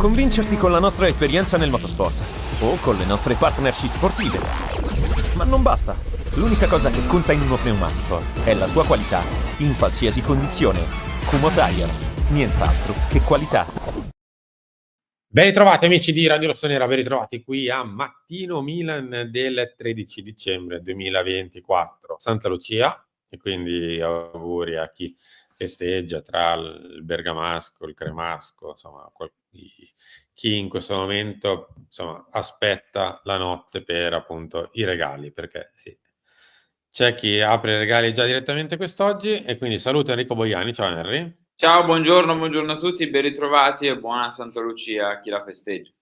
convincerti con la nostra esperienza nel motorsport o con le nostre partnership sportive. Ma non basta. L'unica cosa che conta in uno pneumatico è la sua qualità, in qualsiasi condizione. Kumo Tire, nient'altro che qualità. Ben ritrovati amici di Radio Rossonera, ben ritrovati qui a Mattino Milan del 13 dicembre 2024, Santa Lucia, e quindi auguri a chi festeggia tra il bergamasco, il cremasco, insomma, chi in questo momento insomma, aspetta la notte per appunto i regali, perché sì, c'è chi apre i regali già direttamente quest'oggi, e quindi saluto Enrico Boiani. Ciao Henry. Ciao, buongiorno a tutti, ben ritrovati e buona Santa Lucia a chi la festeggia.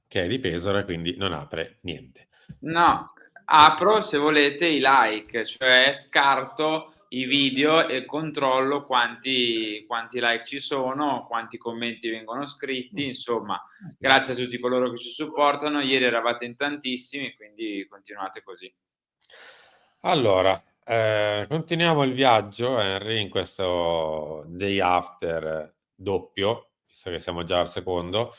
Che è di Pesaro e quindi non apre niente. No, apro se volete i like, cioè scarto i video e controllo quanti like ci sono, quanti commenti vengono scritti, insomma, grazie a tutti coloro che ci supportano. Ieri eravate in tantissimi, quindi continuate così. Allora, continuiamo il viaggio, Henry, in questo day after doppio, visto che siamo già al secondo,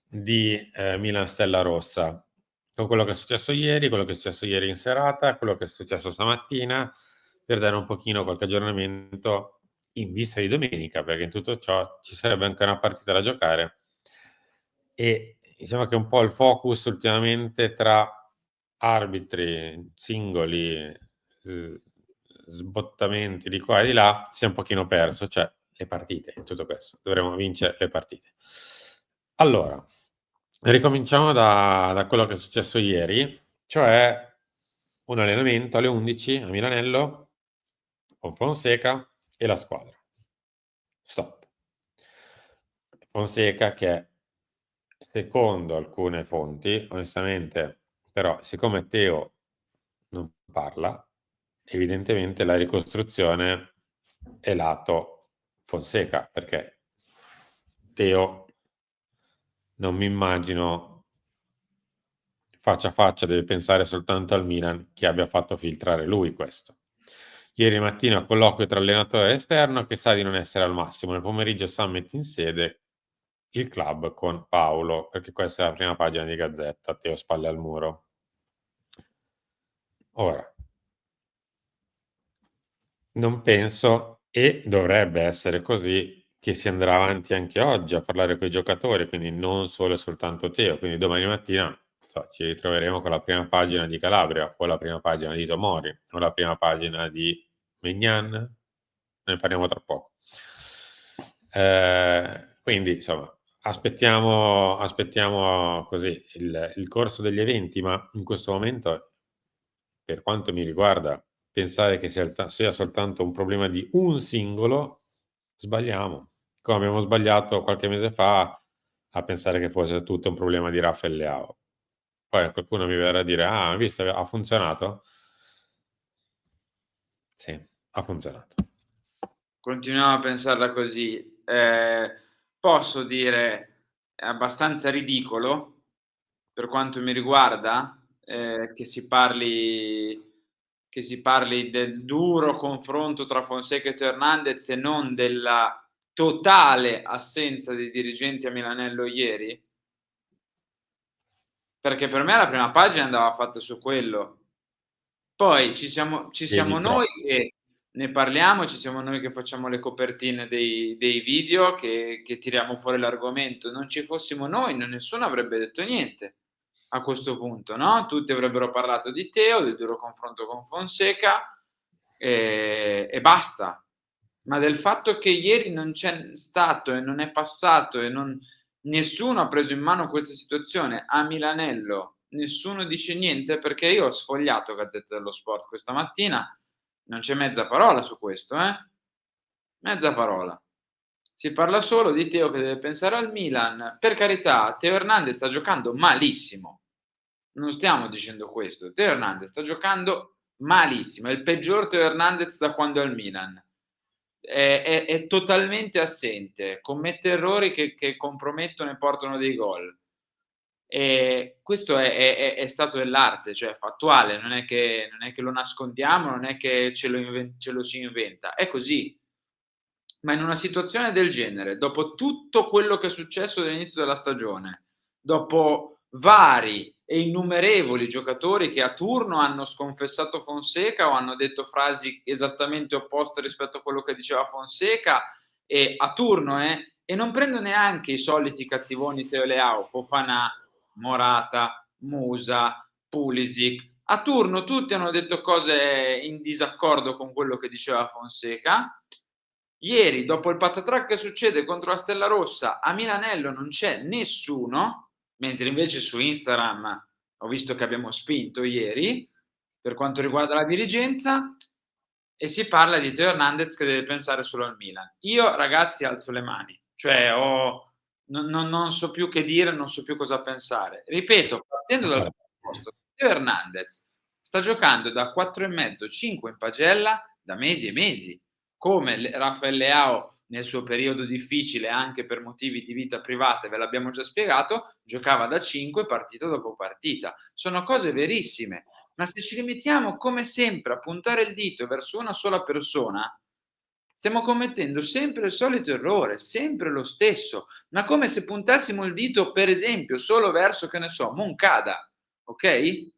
di Milan Stella Rossa, con quello che è successo ieri, quello che è successo ieri in serata, quello che è successo stamattina, per dare un pochino qualche aggiornamento in vista di domenica, perché in tutto ciò ci sarebbe anche una partita da giocare, e diciamo che un po' il focus ultimamente tra arbitri singoli, sbottamenti di qua e di là, si è un pochino perso, cioè le partite, in tutto questo, dovremo vincere le partite. Allora, ricominciamo da quello che è successo ieri, cioè un allenamento alle 11 a Milanello con Fonseca e la squadra. Stop. Fonseca che, secondo alcune fonti, onestamente, però, siccome Teo non parla, evidentemente la ricostruzione è lato Fonseca, perché Teo non mi immagino faccia a faccia, deve pensare soltanto al Milan, che abbia fatto filtrare lui questo. Ieri mattina colloquio tra allenatore e esterno che sa di non essere al massimo. Nel pomeriggio summit in sede il club con Paolo, perché questa è la prima pagina di Gazzetta, Teo spalle al muro. Ora, non penso, e dovrebbe essere così, che si andrà avanti anche oggi a parlare con i giocatori, quindi non solo e soltanto Teo. Quindi domani mattina ci ritroveremo con la prima pagina di Calabria, o la prima pagina di Tomori, o la prima pagina di Maignan. Ne parliamo tra poco. Quindi, insomma, aspettiamo così il corso degli eventi, ma in questo momento, per quanto mi riguarda, pensare che sia soltanto un problema di un singolo, sbagliamo. Come abbiamo sbagliato qualche mese fa a pensare che fosse tutto un problema di Rafael Leao. Poi qualcuno mi verrà a dire, ah, visto, ha funzionato? Sì, ha funzionato. Continuiamo a pensarla così. Posso dire, è abbastanza ridicolo, per quanto mi riguarda, che si parli del duro confronto tra Fonseca e Teo Hernandez e non della totale assenza dei dirigenti a Milanello ieri? Perché per me la prima pagina andava fatta su quello. Poi ci siamo noi che ne parliamo, ci siamo noi che facciamo le copertine dei video, che tiriamo fuori l'argomento. Non ci fossimo noi, nessuno avrebbe detto niente a questo punto, no? Tutti avrebbero parlato di Teo, del duro confronto con Fonseca, e basta. Ma del fatto che ieri non c'è stato e non è passato e nessuno ha preso in mano questa situazione a Milanello, nessuno dice niente, perché io ho sfogliato Gazzetta dello Sport questa mattina, non c'è mezza parola su questo, mezza parola. Si parla solo di Teo che deve pensare al Milan. Per carità, Teo Hernandez sta giocando malissimo, non stiamo dicendo questo. Teo Hernandez sta giocando malissimo, è il peggior Teo Hernandez da quando è al Milan. È totalmente assente, commette errori che compromettono e portano dei gol. E questo è stato dell'arte, cioè fattuale, non è che lo nascondiamo, non è che ce lo si inventa, è così. Ma in una situazione del genere, dopo tutto quello che è successo dall'inizio della stagione, dopo vari e innumerevoli giocatori che a turno hanno sconfessato Fonseca o hanno detto frasi esattamente opposte rispetto a quello che diceva Fonseca, e a turno, e non prendo neanche i soliti cattivoni Teo Leao, Fofana, Morata, Musa, Pulisic. A turno tutti hanno detto cose in disaccordo con quello che diceva Fonseca. Ieri, dopo il patatrac che succede contro la Stella Rossa, a Milanello non c'è nessuno, mentre invece su Instagram ho visto che abbiamo spinto ieri per quanto riguarda la dirigenza, e si parla di Teo Hernandez che deve pensare solo al Milan. Io, ragazzi, alzo le mani, cioè non so più che dire, non so più cosa pensare. Ripeto, partendo dal presupposto, Teo Hernandez sta giocando da 4,5, 5 in pagella da mesi e mesi, come Rafael Leao nel suo periodo difficile anche per motivi di vita privata, ve l'abbiamo già spiegato, giocava da 5 partita dopo partita. Sono cose verissime, ma se ci limitiamo come sempre a puntare il dito verso una sola persona, stiamo commettendo sempre il solito errore, sempre lo stesso, ma come se puntassimo il dito, per esempio, solo verso, che ne so, Moncada, ok?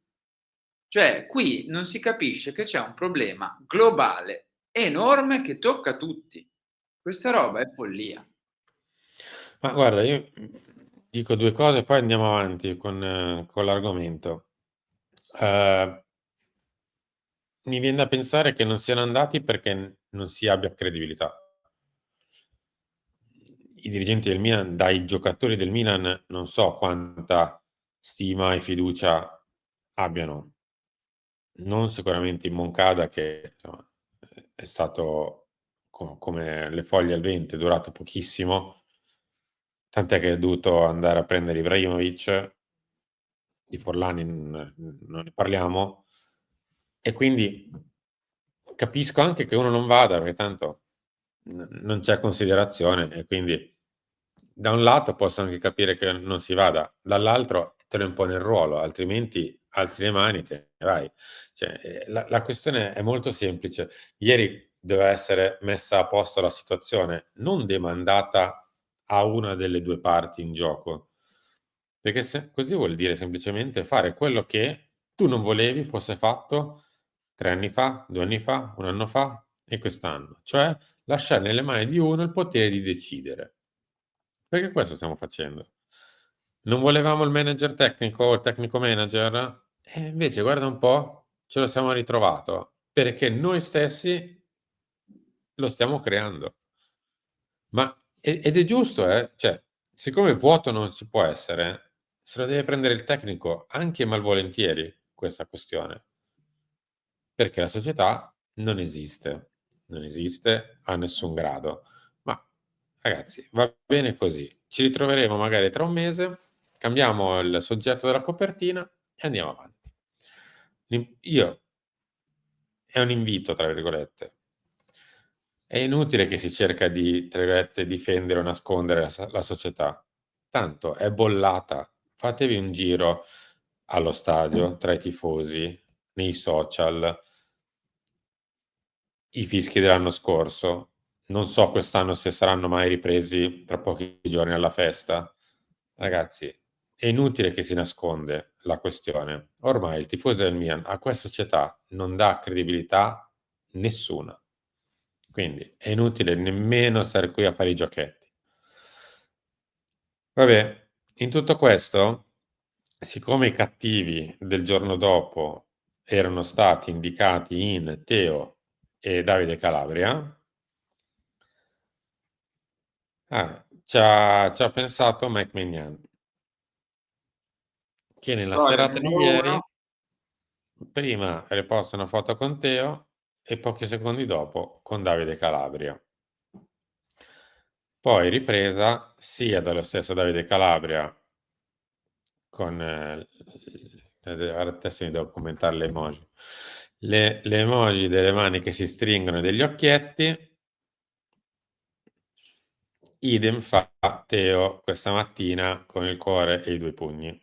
Cioè, qui non si capisce che c'è un problema globale enorme che tocca tutti. Questa roba è follia. Ma guarda, io dico due cose, poi andiamo avanti con l'argomento. Mi viene da pensare che non siano andati perché non si abbia credibilità. I dirigenti del Milan, dai giocatori del Milan, non so quanta stima e fiducia abbiano. Non sicuramente in Moncada, che insomma, è stato come le foglie al vento, è durato pochissimo, tant'è che è dovuto andare a prendere Ibrahimovic. Di Forlani non ne parliamo, e quindi capisco anche che uno non vada perché tanto non c'è considerazione, e quindi da un lato posso anche capire che non si vada, dall'altro te lo impone il ruolo, altrimenti alzi le mani e te ne vai. Cioè, la questione è molto semplice. Ieri doveva essere messa a posto la situazione, non demandata a una delle due parti in gioco, perché così vuol dire semplicemente fare quello che tu non volevi fosse fatto 3 anni fa, 2 anni fa, 1 anno fa e quest'anno, cioè lasciare nelle mani di uno il potere di decidere. Perché questo stiamo facendo. Non volevamo il manager tecnico o il tecnico manager? E invece guarda un po', ce lo siamo ritrovato, perché noi stessi lo stiamo creando. Ed è giusto, cioè, siccome vuoto non ci può essere, se lo deve prendere il tecnico anche malvolentieri questa questione, perché la società non esiste a nessun grado. Ma ragazzi, va bene così. Ci ritroveremo magari tra un mese, cambiamo il soggetto della copertina e andiamo avanti. Io è un invito, tra virgolette. È inutile che si cerca di, tra virgolette, difendere o nascondere la società. Tanto è bollata. Fatevi un giro allo stadio, tra i tifosi, nei social, i fischi dell'anno scorso. Non so quest'anno se saranno mai ripresi tra pochi giorni alla festa. Ragazzi, è inutile che si nasconde la questione. Ormai il tifoso del Milan a questa società non dà credibilità nessuna. Quindi è inutile nemmeno stare qui a fare i giochetti. Vabbè, in tutto questo, siccome i cattivi del giorno dopo erano stati indicati in Teo e Davide Calabria, ci ha pensato Mike Maignan, che nella Storia serata di numero ieri 1. prima riposta una foto con Teo e pochi secondi dopo con Davide Calabria. Poi ripresa sia dallo stesso Davide Calabria con adesso mi devo commentare le emoji. Le emoji delle mani che si stringono e degli occhietti. Idem fa Teo questa mattina con il cuore e i 2 pugni.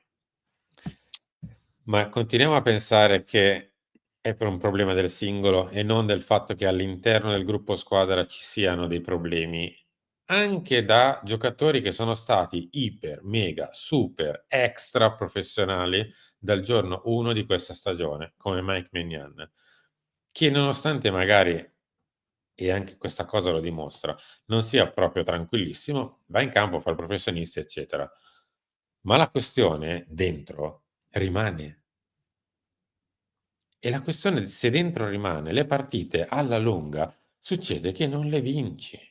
Ma continuiamo a pensare che è per un problema del singolo e non del fatto che all'interno del gruppo squadra ci siano dei problemi anche da giocatori che sono stati iper, mega, super, extra professionali dal giorno 1 di questa stagione, come Mike Maignan, che nonostante magari, e anche questa cosa lo dimostra, non sia proprio tranquillissimo, va in campo, fa il professionista, eccetera. Ma la questione dentro rimane. E la questione se dentro rimane, le partite alla lunga succede che non le vinci.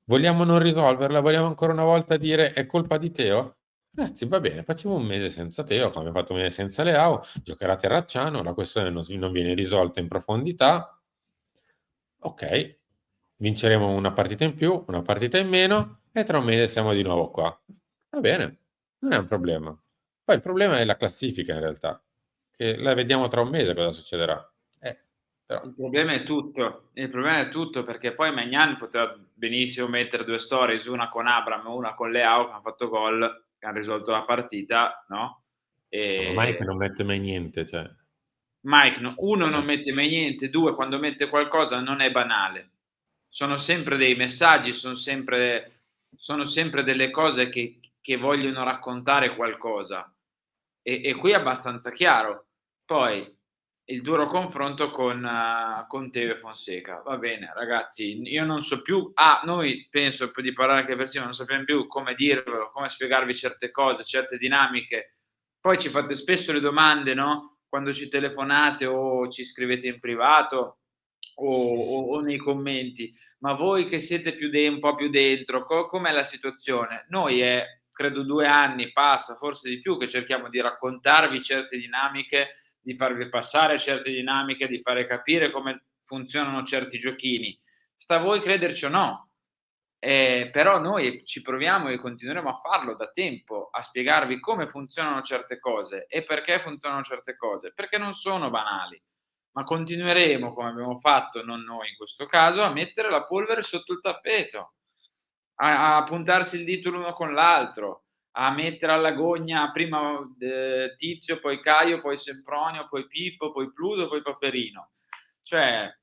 Vogliamo non risolverla? Vogliamo ancora una volta dire è colpa di Teo? Ragazzi, va bene, facciamo un mese senza Teo, come abbiamo fatto un mese senza Leao, giocherà Terracciano, la questione non viene risolta in profondità. Ok, vinceremo una partita in più, una partita in meno e tra un mese siamo di nuovo qua. Va bene, non è un problema. Poi il problema è la classifica in realtà, che la vediamo tra un mese cosa succederà. Però, Il problema è tutto perché poi Maignan poteva benissimo mettere 2 stories, una con Abraham e una con Leao che han fatto gol, che han risolto la partita, no, ma Mike non mette mai niente, cioè. Mike no 1 non mette mai niente, 2 quando mette qualcosa non è banale. Sono sempre dei messaggi, sono sempre delle cose che vogliono raccontare qualcosa. E qui è abbastanza chiaro. Poi il duro confronto con Teo e Fonseca. Va bene, ragazzi, io non so più. Noi penso di parlare anche per sì, ma non sappiamo più come dirvelo, come spiegarvi certe cose, certe dinamiche. Poi ci fate spesso le domande, no? Quando ci telefonate o ci scrivete in privato o nei commenti. Ma voi che siete un po' più dentro, com'è la situazione? Noi è credo 2 anni, passa, forse di più, che cerchiamo di raccontarvi certe dinamiche, di farvi passare certe dinamiche, di fare capire come funzionano certi giochini. Sta a voi crederci o no. Però noi ci proviamo e continueremo a farlo da tempo, a spiegarvi come funzionano certe cose e perché funzionano certe cose, perché non sono banali. Ma continueremo, come abbiamo fatto, non noi in questo caso, a mettere la polvere sotto il tappeto, a puntarsi il dito l'uno con l'altro, a mettere alla gogna prima Tizio, poi Caio, poi Sempronio, poi Pippo, poi Pluto, poi Paperino. Cioè,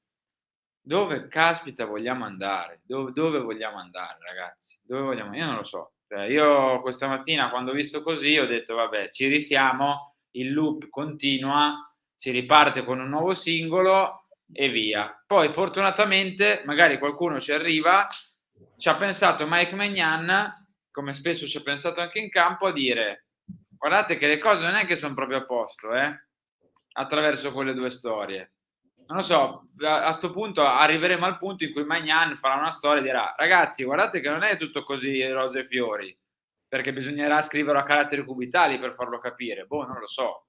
dove caspita vogliamo andare? Dove vogliamo andare, ragazzi? Dove vogliamo? Io non lo so. Cioè, io questa mattina quando ho visto così ho detto: "Vabbè, ci risiamo, il loop continua, si riparte con un nuovo singolo e via". Poi fortunatamente magari qualcuno ci arriva, ci ha pensato Mike Maignan, come spesso ci ha pensato anche in campo, a dire: "Guardate che le cose non è che son proprio a posto, attraverso quelle 2 storie". Non lo so, a 'sto punto arriveremo al punto in cui Maignan farà una storia e dirà: "Ragazzi, guardate che non è tutto così rose e fiori", perché bisognerà scriverlo a caratteri cubitali per farlo capire. Boh, non lo so.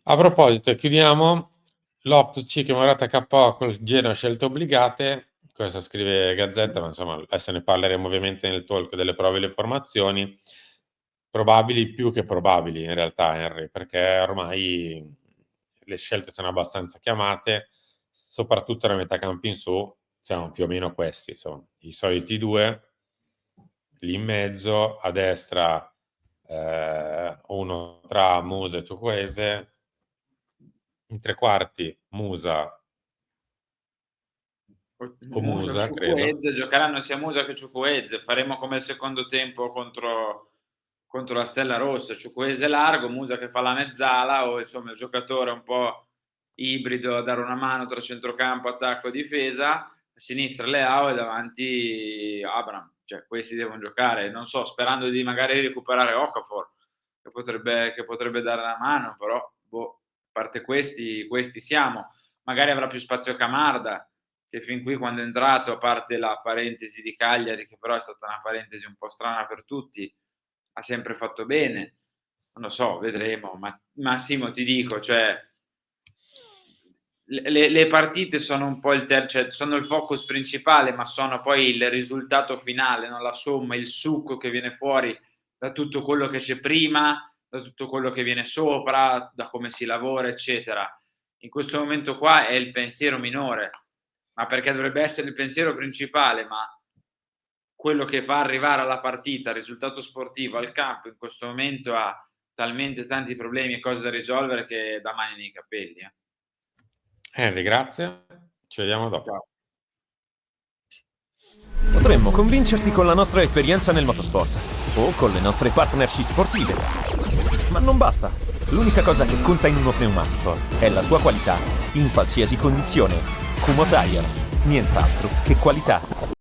A proposito, chiudiamo. Loftus-Cheek e Morata KO col Genoa scelte obbligate. Questo scrive Gazzetta, ma insomma adesso ne parleremo ovviamente nel talk delle prove e le formazioni. Probabili più che probabili in realtà, Henry, perché ormai le scelte sono abbastanza chiamate, soprattutto da metà campo in su, siamo più o meno questi, insomma, i soliti due, lì in mezzo, a destra uno tra Musa e Ciukwueze, in tre quarti Musa o Musa, Musa, credo. Ciukwueze, giocheranno sia Musa che Ciukwueze. Faremo come il secondo tempo contro la Stella Rossa. Ciukwueze largo, Musa che fa la mezzala o insomma il giocatore un po' ibrido a dare una mano tra centrocampo, attacco e difesa. A sinistra Leao e davanti Abraham. Cioè questi devono giocare, non so, sperando di magari recuperare Okafor che potrebbe dare una mano, però boh, a parte questi siamo. Magari avrà più spazio Camarda, che fin qui quando è entrato, a parte la parentesi di Cagliari, che però è stata una parentesi un po' strana per tutti, ha sempre fatto bene. Non lo so, vedremo. Ma Simo, ti dico, cioè, le partite sono un po' cioè, sono il focus principale, ma sono poi il risultato finale, no? La somma, il succo che viene fuori da tutto quello che c'è prima, da tutto quello che viene sopra, da come si lavora, eccetera. In questo momento qua è il pensiero minore, ma perché dovrebbe essere il pensiero principale, ma quello che fa arrivare alla partita, il risultato sportivo, al campo, in questo momento talmente tanti problemi e cose da risolvere che da mani nei capelli. Henry, grazie. Ci vediamo dopo. Ciao. Potremmo convincerti con la nostra esperienza nel motorsport o con le nostre partnership sportive. Ma non basta. L'unica cosa che conta in uno pneumatico è la sua qualità, in qualsiasi condizione. Kumho Tire, nient'altro che qualità.